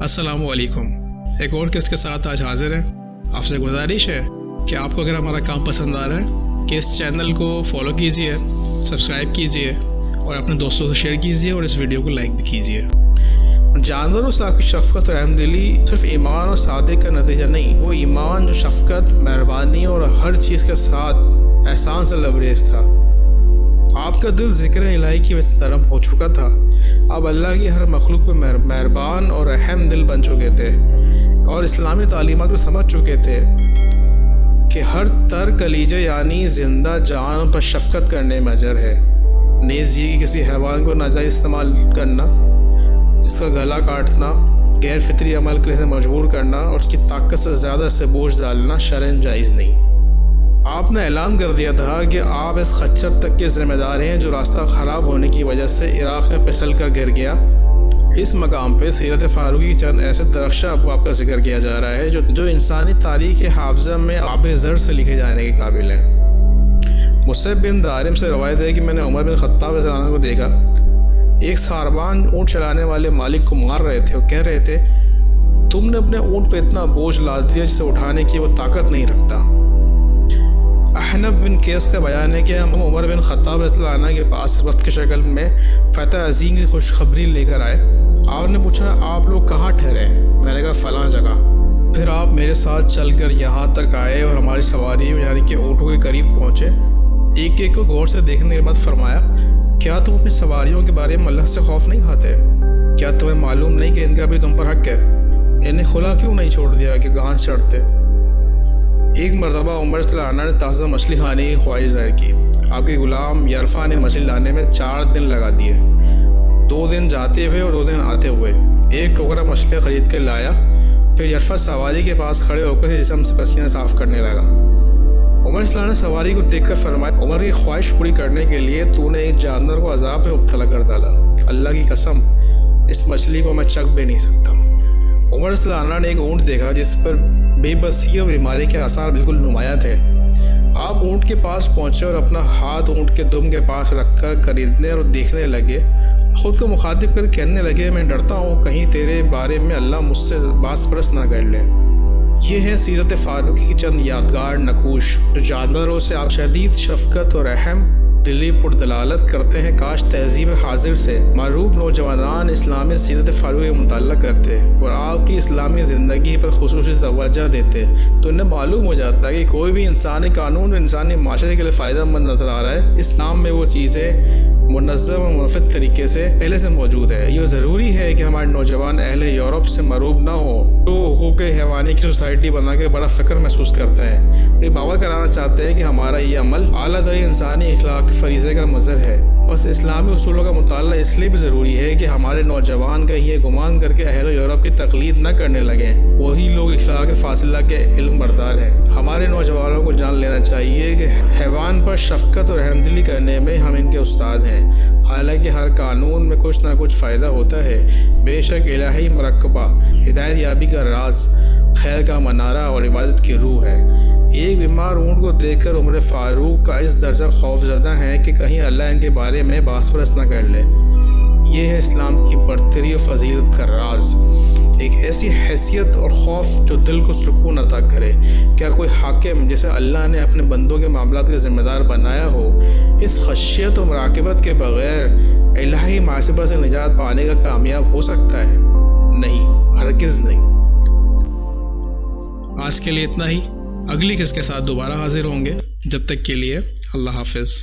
अस्सलाम वालेकुम। एक और किस्त के साथ आज हाजिर हैं। आपसे गुजारिश है कि आपको अगर हमारा काम पसंद आ रहा है कि इस चैनल को फॉलो कीजिए, सब्सक्राइब कीजिए और अपने दोस्तों से शेयर कीजिए और इस वीडियो को लाइक भी कीजिए। जानवरों से आपकी शफ़क़त और रहमदिली सिर्फ ईमान और सादे का नतीजा नहीं, वो ईमान जो शफ़क़त, मेहरबानी और हर चीज़ के साथ एहसान से लबरेज था। आपका दिल ज़िक्र इलाही की वजह से नरम हो चुका था। आप अल्लाह की हर मखलूक पे मेहरबान और रहम दिल बन चुके थे और इस्लामी तालीमात को समझ चुके थे कि हर तर कलीजे यानी ज़िंदा जान पर शफ़क़त करने में अजर है। नेज़ ये कि किसी हैवान को नाजायज़ इस्तेमाल करना, इसका गला काटना, गैर फितरी अमल के लिए मजबूर करना और उसकी ताकत से ज़्यादा से बोझ डालना शरअन जायज़ नहीं। आपने ऐलान कर दिया था कि आप इस खच्चर तक के ज़िम्मेदार हैं जो रास्ता ख़राब होने की वजह से इराक़ में फिसल कर गिर गया। इस मकाम पे सीरत फ़ारूक़ी की चंद ऐसे दरख्शां अबवाब का जिक्र किया जा रहा है जो इंसानी तारीख़ हाफ़ज़ा में आब ज़र से लिखे जाने के काबिल हैं। मुसअब बिन दारिम से रवायत है कि मैंने उमर बिन ख़त्ताब रज़ियल्लाहु अन्हु को देखा। एक सारबान ऊँट चलाने वाले मालिक को मार रहे थे और कह रहे थे, तुमने अपने ऊँट पे इतना बोझ लाद दिया जिसे उठाने की वो ताकत नहीं रखता। अहनब बिन केस का बयान है कि हम उमर बिन ख़त्ताब रज़ियल्लाहु अन्हु के पास इस वक्त की शक्ल में फ़तह अज़ीम की खुशखबरी लेकर आए। आपने पूछा, आप लोग कहाँ ठहरे? मैंने कहा, फ़लाँ जगह। फिर आप मेरे साथ चलकर यहाँ तक आए और हमारी सवारी यानी कि ऊँटों के करीब पहुँचे। एक एक को गौर से देखने के बाद फरमाया, क्या तुम अपनी सवारियों के बारे में अल्लाह से खौफ नहीं खाते? क्या तुम्हें मालूम नहीं कि इनका भी तुम पर हक़ है? इन्हें खुला क्यों नहीं छोड़ दिया कि घास चढ़ते? एक मरतबा उमर सल्लल्लाहु अलैहि वसल्लम ने ताज़ा मछली खाने की ख्वाहिश ज़ाहिर की। आपके ग़ुलाम यरफ़ा ने मछली लाने में 4 दिन लगा दिए। 2 दिन जाते हुए और 2 दिन आते हुए। एक टोकरा मछलियाँ ख़रीद कर लाया। फिर यरफ़ा सवारी के पास खड़े होकर जिस्म से पसीना साफ़ करने लगा। उमर सल्लल्लाहु अलैहि वसल्लम ने सवारी को देखकर फरमाया, उमर की ख्वाहिश पूरी करने के लिए तूने एक जानवर को अज़ाब में मुब्तला कर डाला। अल्लाह की कसम, इस मछली को मैं चख भी नहीं सकता। उमर सल्लल्लाहु अलैहि वसल्लम ने एक ऊँट देखा जिस पर बेबसी और बीमारी के आसार बिल्कुल नुमाया थे। आप ऊँट के पास पहुँचे और अपना हाथ ऊँट के दुम के पास रखकर खरीदने और देखने लगे। ख़ुद को मुखातिब कर कहने लगे, मैं डरता हूँ कहीं तेरे बारे में अल्लाह मुझसे बास परस ना कर ले। ये है सीरत फ़ारूक़ी की चंद यादगार नकूश जो जानवरों से आप शदीद शफ़क़त और रहम दिली पुरदलालत करते हैं। काश तहज़ीब हाजिर से मरूब नौजवान इस्लामी सीरत फ़ारूक़ी का मुताला करते और आपकी इस्लामी ज़िंदगी पर खुसूसी तवज्जो देते तो इन्हें मालूम हो जाता कि कोई भी इंसानी कानून इंसानी माशरे के लिए फ़ायदा मंद नज़र आ रहा है। इस्लाम में वो चीज़ें मुनज़्ज़म और मुनफ़्फ़िज़ तरीके से पहले से मौजूद है। ये ज़रूरी है कि हमारे नौजवान अहले यूरोप से मरूब ना हो तो हुकूक़ हैवानी की सोसाइटी बना के बड़ा फ़क्र महसूस करते हैं। ये बावर कराना चाहते हैं कि हमारा ये अमल आला तरीन इंसानी अखलाक फ़रीज़े का मज़हर है। बस इस्लामी उसूलों का मुताला इसलिए भी ज़रूरी है कि हमारे नौजवान कहीं ये गुमान करके अहले यूरोप की तक़लीद न करने लगें। वही लोग इखलाक फ़ासिला के इल्म बरदार हैं। हमारे नौजवानों को जान लेना चाहिए कि हैवान पर शफ़क़त और रहमदिली करने में हम इनके उस्ताद हैं। हालांकि हर कानून में कुछ ना कुछ फ़ायदा होता है। बेशक इलाही मरकबा हिदायत याबी का राज, खैर का मनारा और इबादत की रूह है। एक बीमार ऊँट को देखकर उमर फ़ारूक का इस दर्जा खौफज़दा है कि कहीं अल्लाह इनके बारे में बास परस न कर ले। ये है इस्लाम की बरतरी और फजीलत का राज, एक ऐसी हैसियत और खौफ जो दिल को सुकून अता करे। क्या कोई हाकिम जिसे अल्लाह ने अपने बंदों के मामलात के ज़िम्मेदार बनाया हो इस खशियत और मुराक़बत के बग़ैर इलाही मासिबा से निजात पाने का कामयाब हो सकता है? नहीं, हरगिज़ नहीं। आज के लिए इतना ही। अगली किस्त के साथ दोबारा हाजिर होंगे। जब तक के लिए अल्लाह हाफ़िज़।